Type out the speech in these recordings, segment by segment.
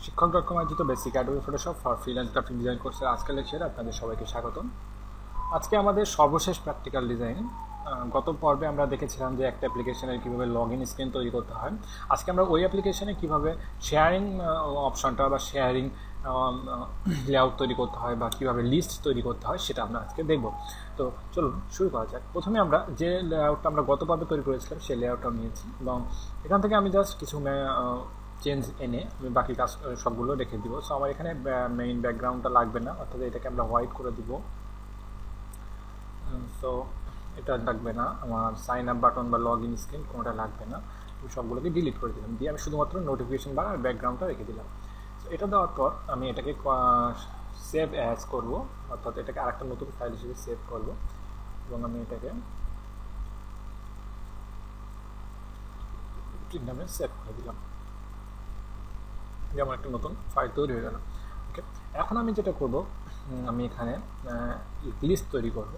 শিক্ষক.com আয়োজিত basic Adobe Photoshop for freelance graphic design কোর্সের আজকের লেকচারে আপনাদের সবাইকে স্বাগতম। আজকে আমাদের সর্বশেষ প্র্যাকটিক্যাল ডিজাইন। গত পর্বে আমরা দেখেছিলাম যে একটা অ্যাপ্লিকেশনের কীভাবে লগ ইন স্ক্রিন তৈরি করতে হয়। আজকে আমরা ওই অ্যাপ্লিকেশনে কীভাবে শেয়ারিং অপশনটা বা শেয়ারিং লেআউট তৈরি করতে হয় বা কীভাবে লিস্ট তৈরি করতে হয় সেটা আমরা আজকে দেখব। তো চলুন শুরু করা যাক। প্রথমে আমরা যে লেআউটটা আমরা গত পর্বে তৈরি করেছিলাম সেই লেআউটটা নিয়েছি এবং এখান থেকে আমি জাস্ট কিছু চেঞ্জ এনে আমি বাকি কাজ সবগুলো রেখে দিব। সো আমার এখানে মেইন ব্যাকগ্রাউন্ডটা লাগবে না, অর্থাৎ এটাকে আমরা হোয়াইট করে দিব। সো এটা লাগবে না, আমার সাইন আপ বাটন বা লগ ইন স্ক্রিন কোনোটা লাগবে না, আমি সবগুলোকে ডিলিট করে দিলাম, দিয়ে আমি শুধুমাত্র নোটিফিকেশন বার আর ব্যাকগ্রাউন্ডটা রেখে দিলাম। সো এটা দেওয়ার পর আমি এটাকে সেভ অ্যাজ করব, অর্থাৎ এটাকে আরেকটা নতুন ফাইল হিসেবে সেভ করব এবং আমি এটাকে নামে সেভ করে দিলাম। যেমন একটা নতুন ফাইল তৈরি হয়ে গেল। ওকে, এখন আমি যেটা করব, আমি এখানে লিস্ট তৈরি করব।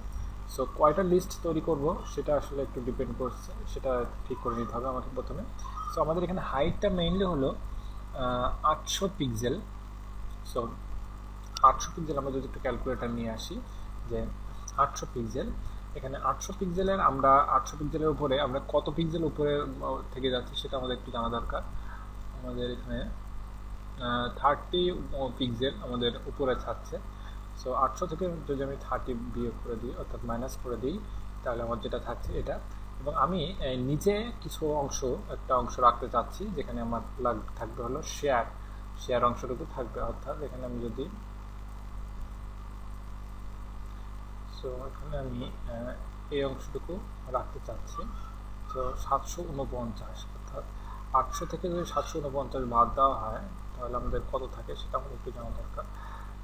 সো কয়টা লিস্ট তৈরি করব সেটা আসলে একটু ডিপেন্ড করছে, সেটা ঠিক করে নিতে হবে আমাকে প্রথমে। সো আমাদের এখানে হাইটটা মেইনলি হলো 800 পিক্সেল। সো 800 পিক্সেল আমরা যদি একটু ক্যালকুলেটার নিয়ে আসি যে 800 পিক্সেল, এখানে 800 পিক্সেলের আমরা 800 পিক্সেলের উপরে আমরা কত পিক্সেল উপরে থেকে যাচ্ছি সেটা আমাদের একটু জানা দরকার। আমাদের এখানে 30 পিক্সেল আমাদের উপরে থাকছে। সো 800 থেকে যদি আমি 30 বিয়োগ করে দিই, অর্থাৎ মাইনাস করে দিই, তাহলে আমার যেটা থাকছে এটা। এবং আমি নিচে কিছু একটা অংশ রাখতে চাচ্ছি যেখানে আমার থাকবে হলো শেয়ার অংশটুকু থাকবে, অর্থাৎ এখানে আমি যদি এখানে আমি এই অংশটুকু রাখতে চাচ্ছি। তো 749, অর্থাৎ 800 থেকে যদি 749 বাদ দেওয়া হয় তাহলে আমাদের কত থাকে সেটা আমাদের একটু জানা দরকার।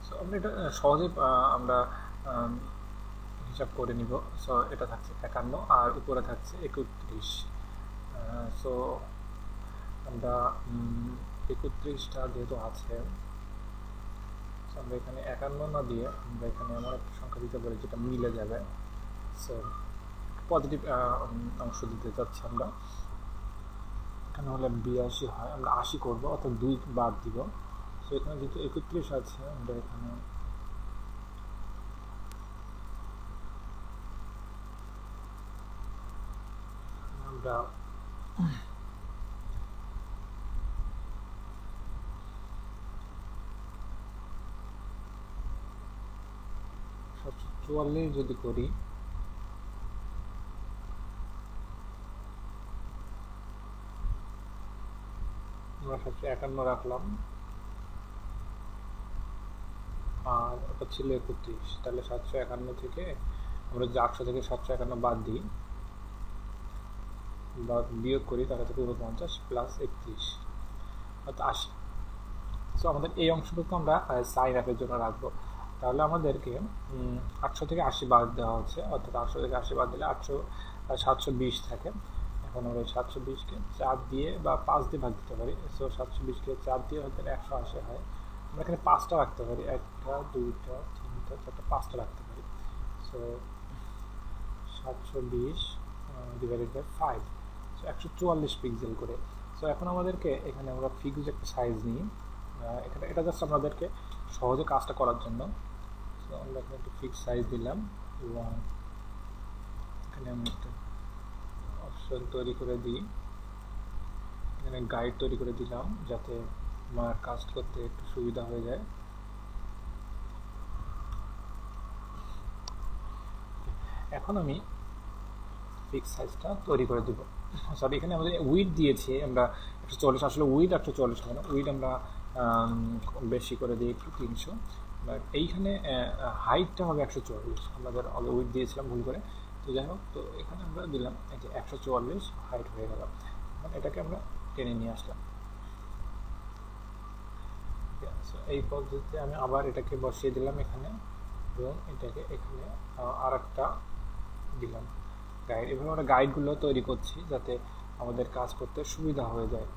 সো আমরা এটা সহজেই আমরা হিসাব করে নিব। সো এটা থাকছে 51 আর উপরে থাকছে 31। সো আমরা 31টা যেহেতু আছে, আমরা এখানে 51 না দিয়ে আমরা এখানে এমন একটা সংখ্যা দিতে পারি যেটা মিলে যাবে। সো পজিটিভ অংশ দিতে চাচ্ছি আমরা। এখানে হলে 82 হয়, আমরা 80 করবো, অর্থাৎ 2 বাদ দিব। সো এখানে যেহেতু 31 আছে, আমরা এখানে আমরা 744 যদি করি, আমরা 751 রাখলাম আর ওটা ছিল 31, তাহলে 751 থেকে আমরা যে 800 থেকে 751 বাদ দিই বা বিয়োগ করি, তাহলে থেকে 49 প্লাস 31 অর্থাৎ 80। সো আমাদের এই অংশটুকু আমরা সাইন আপের জন্য রাখবো। তাহলে আমাদেরকে 800 থেকে 80 বাদ দেওয়া হচ্ছে, অর্থাৎ 800 থেকে 80 বাদ দিলে 720 থাকে। এখন আমরা 720কে 4 দিয়ে বা 5 দিয়ে ভাগ দিতে পারি। সো 720কে 4 দিয়ে হয়তো 180 হয়। আমরা এখানে 5টা রাখতে পারি, 1টা 2টা 3টা 4টা 5টা রাখতে পারি। So 720 divided by 5, so 144 pixel করে। সো এখন আমাদেরকে এখানে আমরা ফিক্সড একটা সাইজ নিই, এখানে এটা জাস্ট আমাদেরকে সহজে কাজটা করার জন্য। সো আমরা এখানে একটা ফিক্সড সাইজ দিলাম এবং এখানে আমি একটা অপশন তৈরি করে দিই, এখানে গাইড তৈরি করে দিলাম যাতে আমার কাজ করতে একটু সুবিধা হয়ে যায়। এখন আমি ফিক্স সাইজটা তৈরি করে দিব। সরি, এখানে আমাদের উইড দিয়েছে আমরা 140, আসলে উইড 140 হবে না, উইড আমরা বেশি করে দিই একটু 300। বাট এইখানে হাইটটা হবে 140, আমাদের আগে উইড দিয়েছিলাম ভুল করে। তো যাই হোক, তো এখানে আমরা দিলাম এই যে 144 হাইট হয়ে গেল। এখন এটাকে আমরা টেনে নিয়ে আসলাম। এই পদ্ধতিতে আমি আবার এটাকে বসিয়ে দিলাম এখানে এবং এটাকে এখানে আর একটা দিলাম গাইড। এভাবে আমরা গাইডগুলো তৈরি করছি যাতে আমাদের কাজ করতে সুবিধা হয়ে যায়।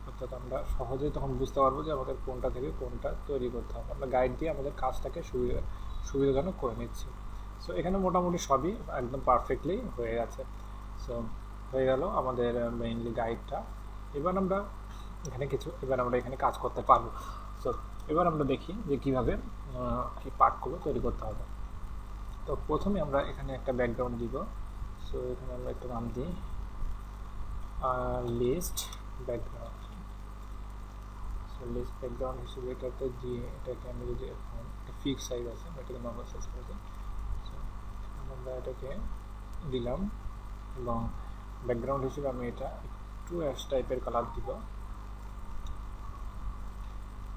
অর্থাৎ আমরা সহজেই তখন বুঝতে পারবো যে আমাদের কোনটা থেকে কোনটা তৈরি করতে হবে। আমরা গাইড দিয়ে আমাদের কাজটাকে সুবিধাজনক করে নিচ্ছি। সো এখানে মোটামুটি সবই একদম পারফেক্টলি হয়ে গেছে। সো হয়ে গেল আমাদের মেইনলি গাইডটা। এবার আমরা এখানে কাজ করতে পারবো। সো এবার আমরা দেখি যে কীভাবে কি পার্টগুলো তৈরি করতে হবে। তো প্রথমে আমরা এখানে একটা ব্যাকগ্রাউন্ড দিব। সো এখানে আমরা একটা নাম দিই list background. So list background হিসেবে এটাতে দিয়ে এটাকে আমি যদি এখন একটা ফিক্স সাইজ আছে আমরা এটাকে নর্মাল সাইজ করে দিই। সো আমরা এটাকে দিলাম এবং ব্যাকগ্রাউন্ড হিসেবে আমি এটা একটু অ্যাশ টাইপের কালার দিব।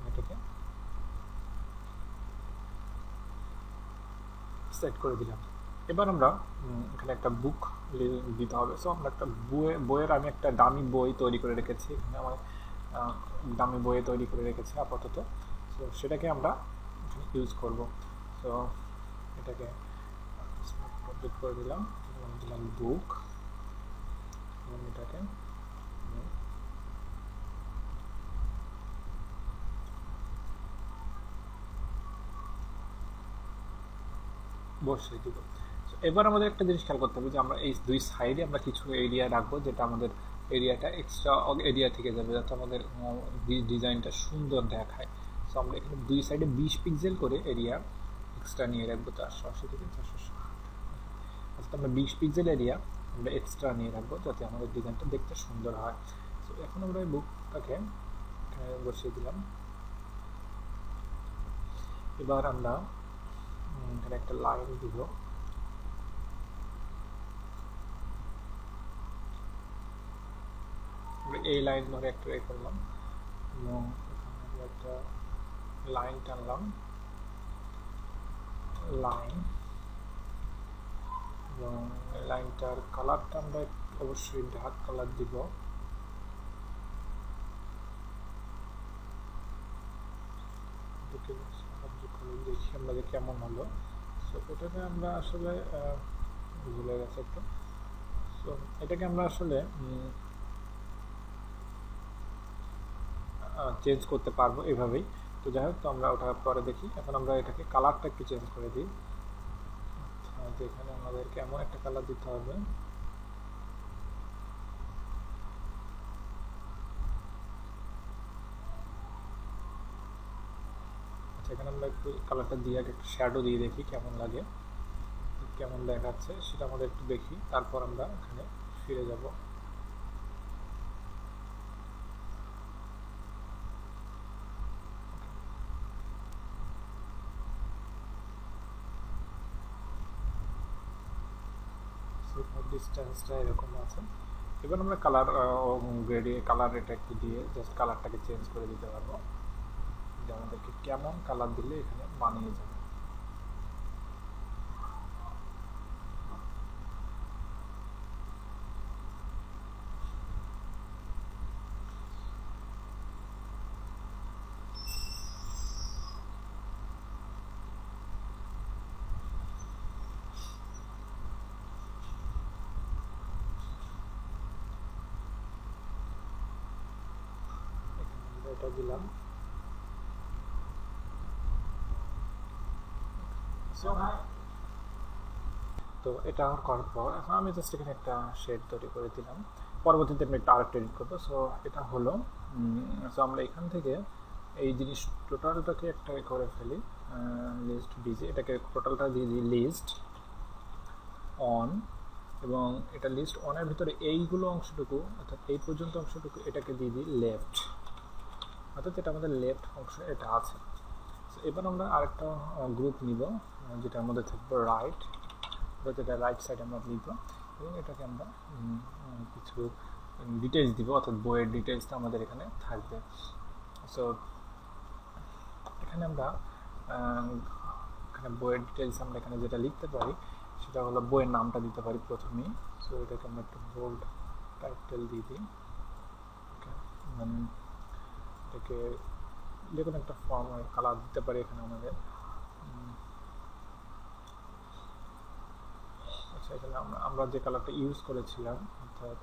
এটাকে সেট করে দিলাম। এবার আমরা এখানে একটা বুক দিতে হবে। সো আমরা একটা বইয়ের আমি একটা দামি বই তৈরি করে রেখেছি এখানে আমার দামি বই তৈরি করে রেখেছি আপাতত। সো সেটাকে আমরা এখানে ইউজ করব। সো এটাকে কমপ্লিট করে দিলাম, দিলাম বুক এবং এটাকে বসিয়ে দিব। এবার আমাদের একটা জিনিস খেয়াল করতে হবে যে আমরা এই দুই সাইডে আমরা কিছু এরিয়া রাখবো, যেটা আমাদের এরিয়াটা এক্সট্রা এরিয়া থেকে যাবে, যাতে আমাদের ডিজাইনটা সুন্দর দেখায়। সো আমরা এখানে দুই সাইডে 20 পিক্সেল করে এরিয়া এক্সট্রা নিয়ে রাখবো, 480 থেকে 460। অর্থাৎ আমরা 20 পিক্সেল এরিয়া আমরা এক্সট্রা নিয়ে রাখবো যাতে আমাদের ডিজাইনটা দেখতে সুন্দর হয়। সো এখন আমরা এই বুকটাকে এখানে বসিয়ে দিলাম। এবার আমরা এখানে একটা লাইন দিব। এই লাইন ধরে একটা এ করলাম এবং এখানে একটা লাইন টানলাম, লাইন, এবং লাইনটার কালারটা আমরা অবশ্যই ডার্ক কালার দিব। দেখি আমরা যে কেমন হলো। সো এটাকে আমরা আসলে ভুলে গেছে একটু। সো এটাকে আমরা আসলে চেঞ্জ করতে পারবো এভাবেই। তো যাই হোক, তো আমরা ওটা পরে দেখি। এখন আমরা এটাকে কালারটা একটু চেঞ্জ করে দিই। আচ্ছা, এখানে আমাদেরকে এমন একটা কালার দিতে হবে এখানে আমরা একটু কালারটা দিয়ে আগে একটু শ্যাডো দিয়ে দেখি কেমন লাগে, কেমন দেখাচ্ছে সেটা আমাদের একটু দেখি, তারপর আমরা এখানে ফিরে যাব। ডিস্টেন্সটা এরকম আছে। এবার আমরা কালার কালার এটা একটু দিয়ে জাস্ট কালারটাকে চেঞ্জ করে দিতে পারবো, যে আমাদেরকে কেমন কালার দিলে এখানে মানিয়ে যাবে। এটা দিলাম। তো এটা করার পর এখন আমি জাস্ট এখানে একটা শেড তৈরি করে দিলাম। পরবর্তীতে আমি একটা আরেকটা এডিট করবো। সো এটা হলো, সো আমরা এখান থেকে এই জিনিস টোটালটাকে একটা করে ফেলি, লিস্ট ডিজে, এটাকে টোটালটা দিয়ে দিই লিস্ট অন, এবং এটা লিস্ট অনের ভিতরে এইগুলো অংশটুকু অর্থাৎ এই পর্যন্ত অংশটুকু এটাকে দিয়ে দিই লেফট, অর্থাৎ এটা আমাদের লেফট অংশ এটা আছে। এবার আমরা আরেকটা গ্রুপ নিব যেটার মধ্যে থাকবে রাইট, যেটা রাইট সাইড আমরা দিব, এবং এটাকে আমরা কিছু ডিটেলস দিব, অর্থাৎ বইয়ের ডিটেলসটা আমাদের এখানে থাকবে। সো এখানে আমরা এখানে বইয়ের ডিটেলস আমরা এখানে যেটা লিখতে পারি সেটা হলো বইয়ের নামটা দিতে পারি প্রথমেই। সো এটাকে আমরা একটু বোল্ড টাইটেল দিয়ে দিই, এটাকে যে কোনো একটা ফর্ম কালার দিতে পারি এখানে আমাদের। আচ্ছা, এখানে আমরা যে কালারটা ইউজ করেছিলাম, অর্থাৎ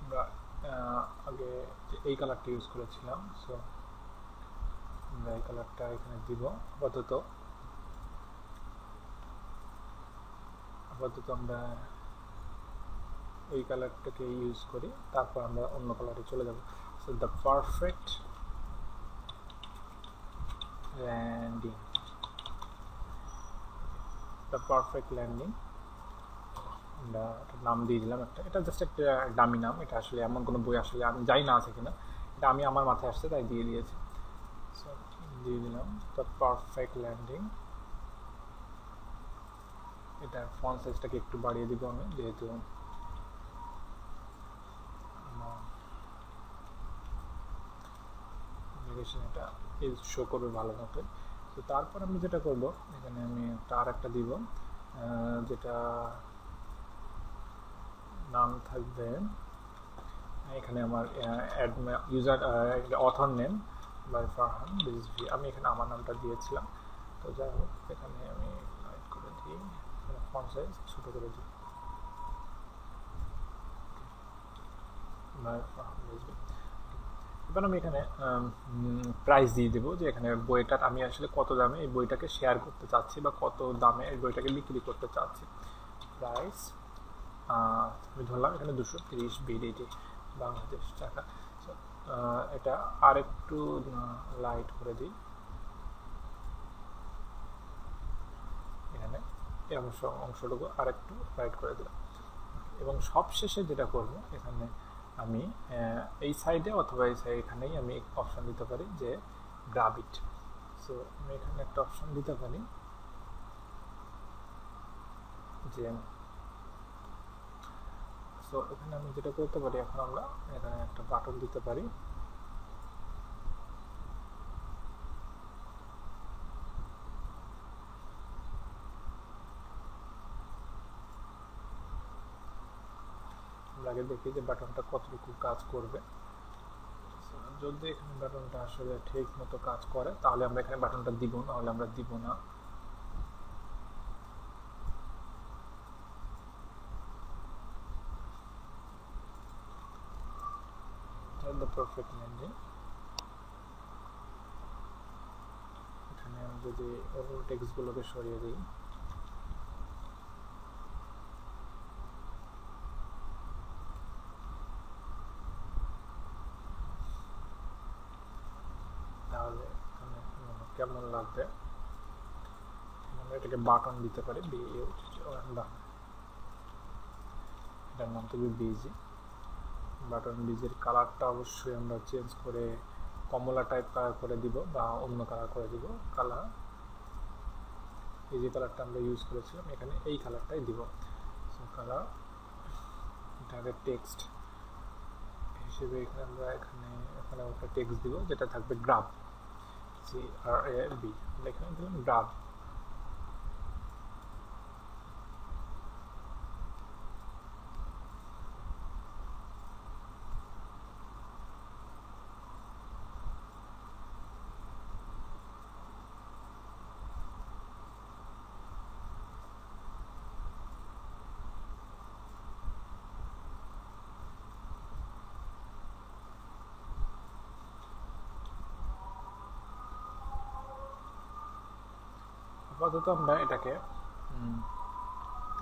আমরা আগে এই কালারটা ইউজ করেছিলাম, সো আমরা এই কালারটা এখানে দিব আপাতত। আপাতত আমরা ওই কালারটাকে ইউজ করি, তারপর আমরা অন্য কালারে চলে যাব। So the perfect landing, the perfect landing আমরা নাম দিয়ে দিলাম একটা। এটা জাস্ট একটা দামি নাম, এটা আসলে এমন কোনো বই আসলে আমি জানি না আছে কিনা, এটা আমি আমার মাথায় আসছে তাই দিয়ে দিয়েছি। সো দিয়ে দিলাম দ্য পারফেক্ট ল্যান্ডিং। এটার ফন্ট সাইজটাকে একটু বাড়িয়ে দিব আমি, যেহেতু এটা শো করবে ভালো মতো। তো তারপর আমি যেটা করব, এখানে আমি আর একটা দিব, যেটা নাম থাকবে এখানে আমার user author name by Farhan Rizvi, আমি এখানে আমার নামটা দিয়েছিলাম। তো যাই হোক, এখানে আমি লাইট করে দিই, ফন্ট সাইজ ছোট করে দিই, বাই ফারহান রিজভি। এবার আমি এখানে প্রাইস দিয়ে দেবো, যে এখানে বইটার আমি আসলে কত দামে এই বইটাকে শেয়ার করতে চাচ্ছি বা কত দামে এই বইটাকে বিক্রি করতে চাচ্ছি। প্রাইস আমি ধরলাম এখানে 230 বিডিটি বাংলাদেশ টাকা। এটা আর একটু লাইট করে দিই, এখানে এই অংশটুকু আর একটু লাইট করে দিলাম। এবং সবশেষে যেটা করব, এখানে আমি এই সাইডে অথবা এই সাইড এখানেই আমি অপশন দিতে পারি যে গ্রাব ইট। সো আমি এখানে একটা অপশন দিতে পারি যে, সো এখানে আমি যেটা করতে পারি, এখন আমরা এখানে একটা বাটন দিতে পারি, আগে দেখি যে বাটনটা কতটুকু কাজ করবে। যদি এখানে বাটনটা আসলে ঠিক মতো কাজ করে তাহলে আমরা এখানে বাটনটা দিব, না হলে আমরা দিব না। the perfect landing, এখানে আমি যদি অন্য টেক্সটগুলোকে সরিয়ে দিই, তাহলে কেমন লাগবে। আমরা এটাকে বাটন দিতে পারি, এটার নাম থাকবে বিজি বাটন। বিজির কালারটা অবশ্যই আমরা চেঞ্জ করে কমলা টাইপ কালার করে দিব বা অন্য কালার করে দিব। কালার এই যে কালারটা আমরা ইউজ করেছিলাম এখানে এই কালারটাই দিব। সো কালার, এটাকে টেক্সট হিসেবে এখানে আমরা এখানে একটা টেক্সট দিব যেটা থাকবে গ্রাব, GRAB, আমরা এখানে দিলাম গ্রাব। আপাতত আমরা এটাকে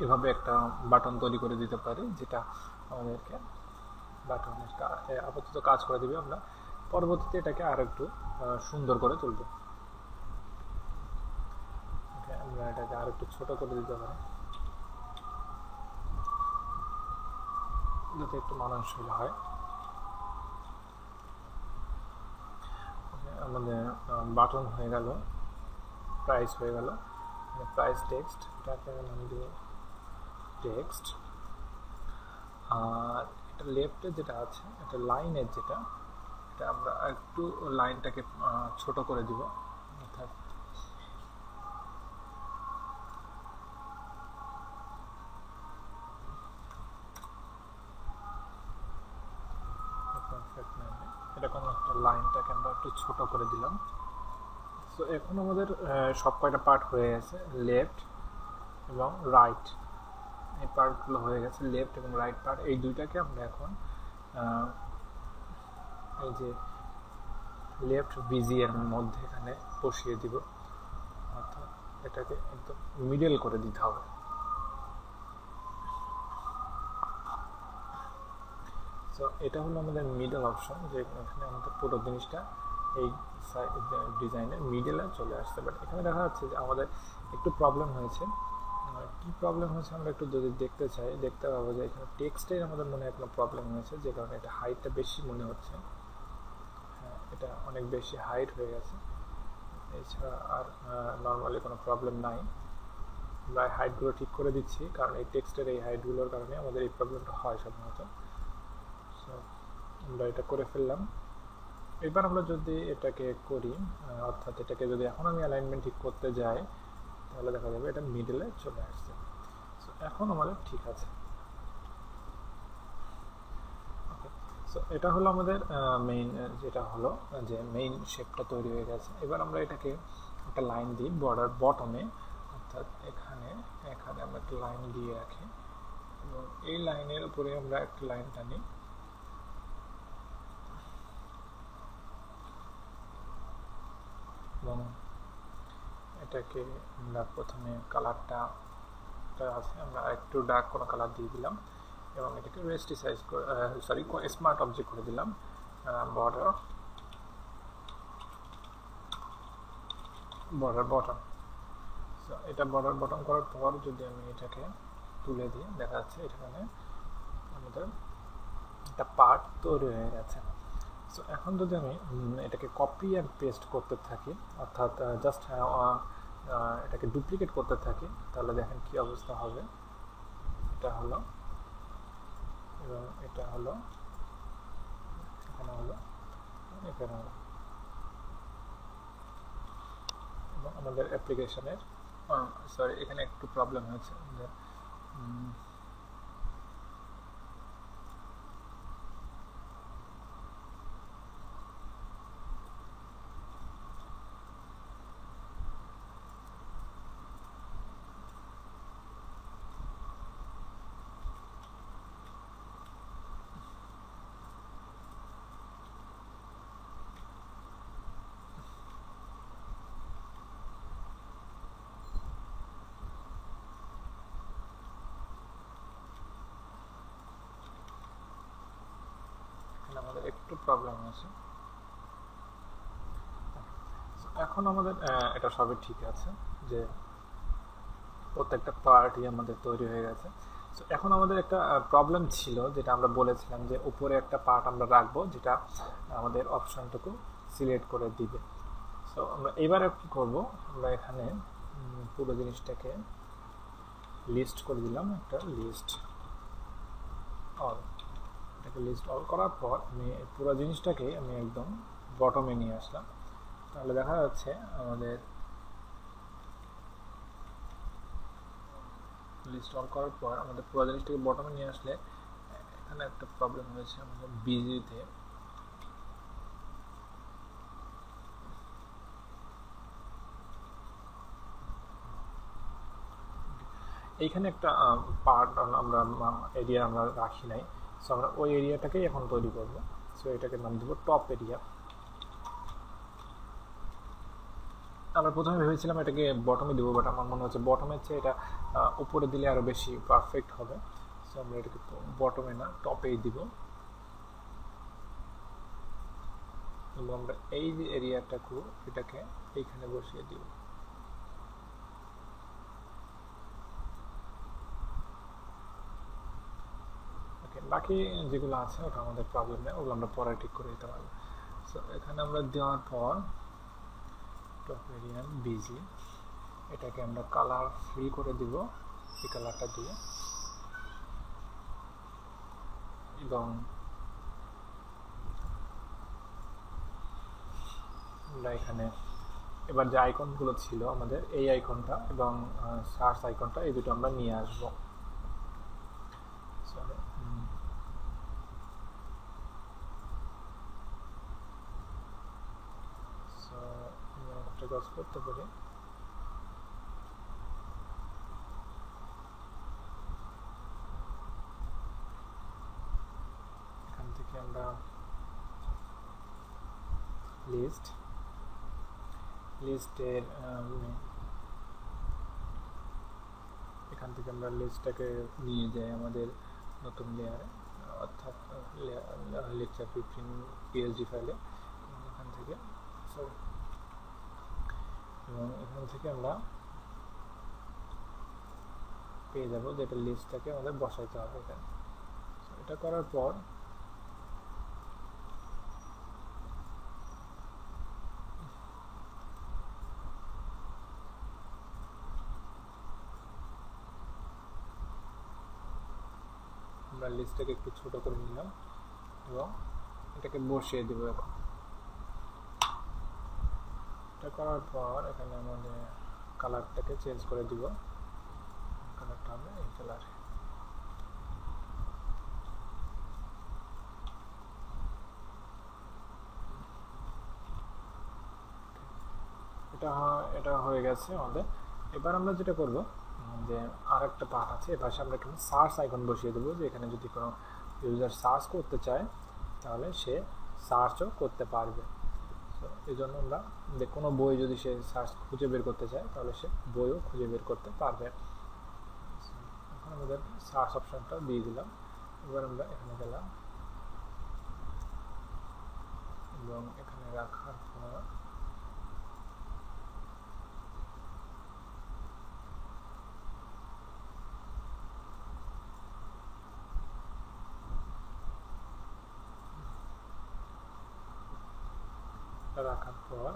এভাবে একটা বাটন তৈরি করে দিতে পারি, যেটা আমাদেরকে বাটনের আপাতত কাজ করে দিবে। আমরা পরবর্তীতে এটাকে আর একটু সুন্দর করে তুলব। আমরা এটাকে আর একটু ছোট করে দিতে পারি যাতে একটু মানানসই হয়। আমাদের বাটন হয়ে গেল, প্রাইস হয়ে গেল, প্রাইস টেক্সট, এটাকে নাম দিব টেক্সট। আর এটা লেফটে যেটা আছে, এটা লাইনের যেটা, এটা আমরা একটু লাইনটাকে ছোট করে দিব, অর্থাৎ এরকম একটা লাইনটাকে আমরা একটু ছোট করে দিলাম। সো এখন আমাদের সব কয়টা পার্ট হয়ে গেছে, লেফট এবং রাইট, এই পার্টগুলো হয়ে গেছে। লেফট এবং রাইট পার্ট এই দুইটাকে আমরা এখন এই যে লেফট বিজি এর মধ্যে এখানে বসিয়ে দিব, অর্থাৎ এটাকে একদম মিডল করে দিতে হবে। সো এটা হলো আমাদের মিডল অপশন, যে এখানে আমাদের পুরো জিনিসটা এই ডিজাইনের মিডলে চলে আসছে। বাট এখানে দেখা যাচ্ছে যে আমাদের একটু প্রবলেম হয়েছে। কী প্রবলেম হয়েছে আমরা একটু যদি দেখতে চাই, দেখতে পাবো যে এখানে টেক্সটের আমাদের মনে হয় কোনো প্রবলেম হয়েছে, যে কারণে এটা হাইটটা বেশি মনে হচ্ছে। হ্যাঁ, এটা অনেক বেশি হাইট হয়ে গেছে। এছাড়া আর নর্মালি কোনো প্রবলেম নাই। আমরা হাইটগুলো ঠিক করে দিচ্ছি, কারণ এই টেক্সটের এই হাইটগুলোর কারণে আমাদের এই প্রবলেমটা হয় সাধারণত। সো আমরা এটা করে ফেললাম। এবার আমরা যদি এটাকে করি, অর্থাৎ এটাকে যদি এখন আমি অ্যালাইনমেন্ট ঠিক করতে যাই, তাহলে দেখা যাবে এটা মিডলে চলে আসছে। সো এখন আমাদের ঠিক আছে। ওকে, সো এটা হলো আমাদের মেইন, যেটা হলো যে মেইন শেপটা তৈরি হয়ে গেছে। এবার আমরা এটাকে একটা লাইন দিই বর্ডার বটমে, অর্থাৎ এখানে এখানে আমরা একটা লাইন দিয়ে রাখি এবং এই লাইনের উপরে আমরা একটা লাইন টানি। এবং এটাকে আমরা প্রথমে কালারটা আছে, আমরা একটু ডার্ক কোনো কালার দিয়ে দিলাম এবং এটাকে রেস্টিসাইজ করে স্মার্ট অবজেক্ট করে দিলাম। Border bottom. সো এটা বর্ডার বটম করার পর যদি আমি এটাকে তুলে দিই, দেখা যাচ্ছে এখানে আমাদের একটা পার্ট তৈরি হয়ে গেছে। সো এখন যদি আমি এটাকে কপি অ্যান্ড পেস্ট করতে থাকি, অর্থাৎ জাস্ট এটাকে ডুপ্লিকেট করতে থাকি, তাহলে দেখেন কি অবস্থা হবে। এটা হলো এবং এটা হলো, এখানে হলো, এখানে হলো। এবং আমাদের অ্যাপ্লিকেশনের এখানে একটু প্রবলেম হয়েছে যে আমাদের একটু প্রবলেম আছে। এখন আমাদের এটা সবই ঠিক আছে, যে প্রত্যেকটা পার্টই আমাদের তৈরি হয়ে গেছে। সো এখন আমাদের একটা প্রবলেম ছিল, যেটা আমরা বলেছিলাম যে উপরে একটা পার্ট আমরা রাখবো, যেটা আমাদের অপশনটুকু সিলেক্ট করে দিবে। সো আমরা এবারে কি করব, আমরা এখানে পুরো জিনিসটাকে লিস্ট করে দিলাম, একটা লিস্ট অল। এটাকে লিস্ট অল করার পর আমি পুরো জিনিসটাকে আমি একদম বটমে নিয়ে আসলাম। তাহলে দেখা যাচ্ছে আমাদের লিস্ট অল করার পর আমাদের পুরো জিনিসটাকে বটমে নিয়ে আসলে এখানে একটা প্রবলেম হয়েছে আমাদের বিজিতে। এইখানে একটা পার্ট আমরা এরিয়া আমরা রাখি নাই, সো আমরা ওই এরিয়াটাকেই এখন তৈরি করব। সো এটাকে নাম দেবো টপ এরিয়া। আমরা প্রথমে ভেবেছিলাম এটাকে বটমে দেবো, বাট আমার মনে হচ্ছে বটমের চেয়ে এটা উপরে দিলে আরও বেশি পারফেক্ট হবে। সো আমরা এটাকে বটমে না টপেই দিব। এবং আমরা এই যে এরিয়াটাকে এটাকে এইখানে বসিয়ে দিব। বাকি যেগুলো আছে ওটা আমাদের প্রবলেম নেই, ওগুলো আমরা পরে ঠিক করে দিতে পারবো। সো এখানে আমরা দেওয়ার পর টপ এরিয়া বিজি, এটাকে আমরা কালার ফ্রি করে দিব, এই কালারটা দিয়ে। এবং আমরা এখানে এবার যে আইকনগুলো ছিল আমাদের, এই আইকনটা এবং সার্চ আইকনটা, এই দুটো আমরা নিয়ে আসবো। একটা কাজ করতে পারি, এখান থেকে আমরা লিস্টের এখান থেকে আমরা লিস্টটাকে নিয়ে যাই আমাদের নতুন লেয়ারে, অর্থাৎ লেকচার 15 PSD ফাইলে এখান থেকে সরি এবং এখান থেকে আমরা পেয়ে যাব যেটা লিস্টটাকে আমাদের বসাইতে হবে এখানে। এটা করার পর আমরা লিস্টটাকে একটু ছোট করে নিলাম এবং এটাকে বসিয়ে দেব। এখন এটা করার পর এখানে আমাদের কালারটাকে চেঞ্জ করে দিব, কালারটা হবে এই কালার। এটা হয়ে গেছে আমাদের। এবার আমরা যেটা করব যে আর একটা পার্ট আছে, এবার আমরা এখানে সার্চ আইকন বসিয়ে দেবো, যে এখানে যদি কোনো ইউজার সার্চ করতে চায় তাহলে সে সার্চও করতে পারবে। তো এই জন্য আমরা যে কোনো বই যদি সে সার্চ খুঁজে বের করতে চায় তাহলে সে বইও খুঁজে বের করতে পারবে। এখন আমাদের সার্চ অপশনটা দিয়ে দিলাম। এবার আমরা এখানে গেলাম এবং এখানে রাখার পর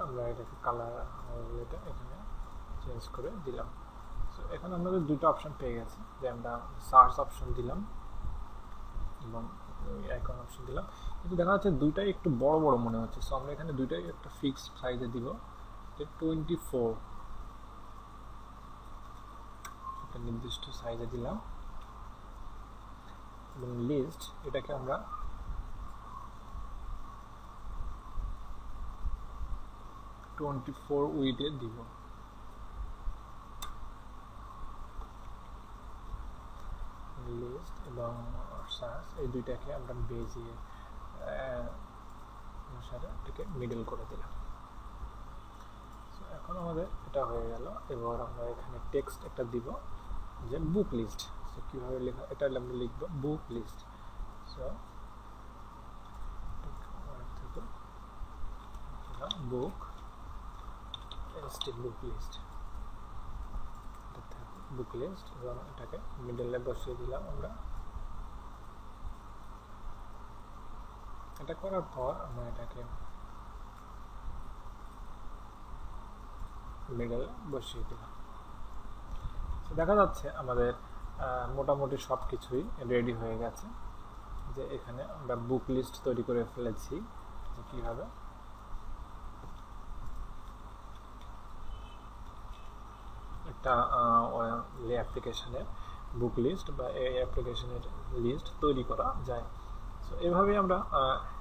আমরা এটাকে কালার এটা এখানে চেঞ্জ করে দিলাম। সো এখন আমাদের দুটো অপশন পেয়ে গেছে, যে আমরা সার্চ অপশন দিলাম এবং আইকন অপশন দিলাম, কিন্তু দেখা যাচ্ছে দুইটাই একটু বড় বড় মনে হচ্ছে। সো আমরা এখানে দুইটাই একটা ফিক্সড সাইজে দিব, যে 24 একটা নির্দিষ্ট সাইজে দিলাম এবং লিস্ট এটাকে আমরা 24 উইডে দিব। লিস্ট এবং সার্চ এই দুইটাকে আমরা বেজিয়ে অনুসারে এটাকে মিডল করে দিলাম। সো এখন আমাদের এটা হয়ে গেল। এবার আমরা এখানে টেক্সট একটা দিব, যে বুক লিস্ট। সো কীভাবে লেখা, এটা আমরা লিখব বুক লিস্ট। সো বুক বুক লিস্ট, বুক লিস্ট এবং এটাকে মিডলে বসিয়ে দিলাম আমরা। এটা করার পর আমরা এটাকে মিডলে বসিয়ে দিলাম। দেখা যাচ্ছে আমাদের মোটামুটি সব কিছুই রেডি হয়ে গেছে, যে এখানে আমরা বুক লিস্ট তৈরি করে ফেলেছি। যে কীভাবে একটা অ্যাপ্লিকেশনের বুক লিস্ট বা এই অ্যাপ্লিকেশনের লিস্ট তৈরি করা যায়। সো এভাবেই আমরা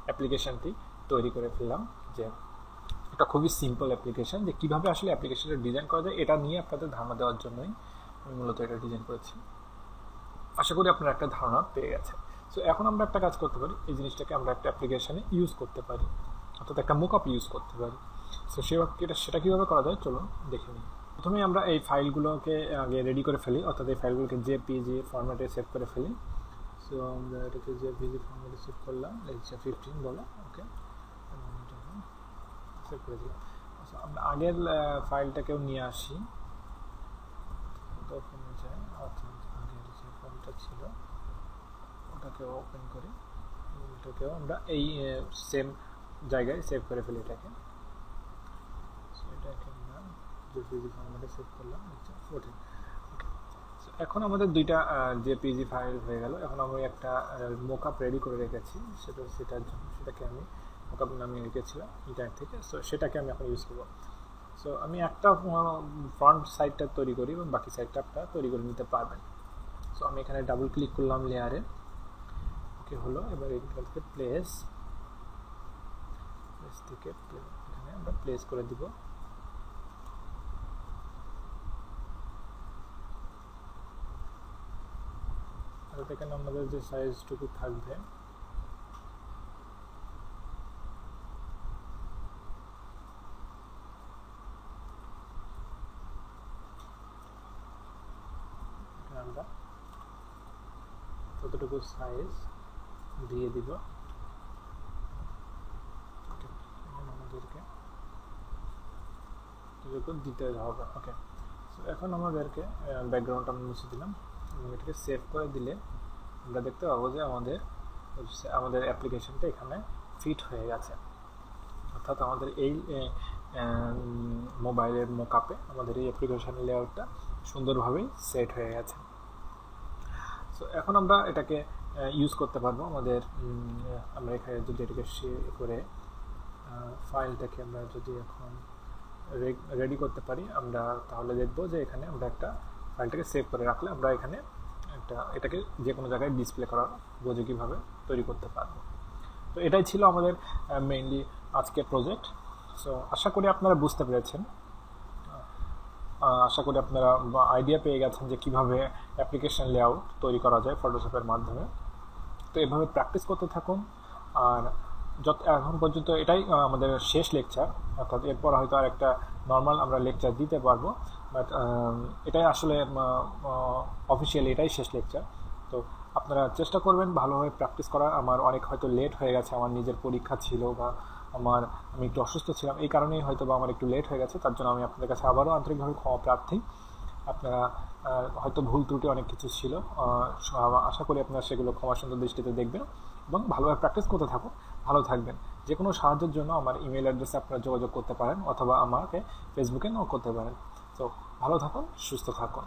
অ্যাপ্লিকেশনটি তৈরি করে ফেললাম। যে এটা খুবই সিম্পল অ্যাপ্লিকেশন, যে কীভাবে আসলে অ্যাপ্লিকেশনটা ডিজাইন করা যায় এটা নিয়ে আপনাদের ধারণা দেওয়ার জন্যই আমি মূলত এটা ডিজাইন করেছি। আশা করি আপনারা একটা ধারণা পেয়ে গেছে। সো এখন আমরা একটা কাজ করতে পারি, এই জিনিসটাকে আমরা একটা অ্যাপ্লিকেশনে ইউজ করতে পারি, অর্থাৎ একটা মোকআপ ইউজ করতে পারি। সো সেটা কীভাবে করা যায় চলুন দেখে নিই। প্রথমে আমরা এই ফাইলগুলোকে আগে রেডি করে ফেলি, অর্থাৎ এই ফাইলগুলোকে জেপিজি ফরম্যাটে সেভ করে ফেলি। সো আমরা এটাকে জেপিজি ফরম্যাটে সেভ করলাম, লেকচার 15 বলে, ওকে সেভ করে দিলাম। আচ্ছা, আমরা আগের ফাইলটাকেও নিয়ে আসি, ওপেনে যাই, অর্থাৎ আগের যে ফাইলটা ছিল ওটাকে ওপেন করি, এটাকেও আমরা এই সেম জায়গায় সেভ করে ফেলি এটাকে। সো এটাকে আমরা জেপিজি ফরম্যাটে সেভ করলাম, লেকচার 14। ওকে, সো এখন আমাদের দুইটা জেপিজি ফাইল হয়ে গেল। এখন আমি একটা মোকআপ রেডি করে রেখেছি, সেটার জন্য সেটাকে আমি মোকআপ নামিয়ে রেখেছিলাম ইন্টারনেট থেকে। সো সেটাকে আমি এখন ইউজ করবো। সো আমি একটা ফ্রন্ট সাইডটা তৈরি করি এবং বাকি সাইডটা আপনারা তৈরি করে নিতে পারবেন। সো আমি এখানে ডাবল ক্লিক করলাম লেয়ারে, ওকে হলো। এবার এখান থেকে প্লেস থেকে এখানে আমরা প্লেস করে দিব। আর এখানে আমাদের যে সাইজটুকু থাকবে আমরা ততটুকু সাইজ দিয়ে দিব। আমাদেরকে দিতে হবে। ওকে, সো এখন আমাদেরকে ব্যাকগ্রাউন্ড আমি মুছে দিলাম এবং এটাকে সেভ করে দিলে আমরা দেখতে পাবো যে আমাদের অ্যাপ্লিকেশনটা এখানে ফিট হয়ে গেছে। অর্থাৎ আমাদের এই মোবাইলের মোকআপে আমাদের এই অ্যাপ্লিকেশন লেআউটটা সুন্দরভাবেই সেট হয়ে গেছে। সো এখন আমরা এটাকে ইউজ করতে পারবো আমরা এখানে যদি এটাকে শেয়ার করে ফাইলটাকে আমরা যদি এখন রেডি করতে পারি আমরা তাহলে দেখবো যে এখানে আমরা একটা ফাইলটাকে সেভ করে রাখলে আমরা এখানে এটাকে যে কোনো জায়গায় ডিসপ্লে করার উপযোগীভাবে তৈরি করতে পারবো। তো এটাই ছিল আমাদের মেইনলি আজকের প্রজেক্ট। সো আশা করি আপনারা বুঝতে পেরেছেন, আশা করি আপনারা আইডিয়া পেয়ে গেছেন যে কীভাবে অ্যাপ্লিকেশন লেআউট তৈরি করা যায় ফটোশপের মাধ্যমে। তো এভাবে প্র্যাকটিস করতে থাকুন। আর এখন পর্যন্ত এটাই আমাদের শেষ লেকচার, অর্থাৎ এরপর হয়তো আর একটা নর্মাল আমরা লেকচার দিতে পারবো, বাট এটাই আসলে অফিসিয়ালি এটাই শেষ লেকচার। তো আপনারা চেষ্টা করবেন ভালোভাবে প্র্যাকটিস করার। আমার অনেক হয়তো লেট হয়ে গেছে, আমার নিজের পরীক্ষা ছিল বা আমি একটু অসুস্থ ছিলাম, এই কারণেই হয়তো বা আমার একটু লেট হয়ে গেছে। তার জন্য আমি আপনাদের কাছে আবারও আন্তরিকভাবে ক্ষমা প্রার্থী। আপনারা হয়তো ভুল ত্রুটি অনেক কিছু ছিল, আশা করি আপনারা সেগুলো ক্ষমা সুন্দর দৃষ্টিতে দেখবেন এবং ভালোভাবে প্র্যাকটিস করতে থাকুন। ভালো থাকবেন। যে কোনো সাহায্যের জন্য আমার ইমেল অ্যাড্রেসে আপনারা যোগাযোগ করতে পারেন অথবা আমাকে ফেসবুকে নক করতে পারেন। তো ভালো থাকুন, সুস্থ থাকুন।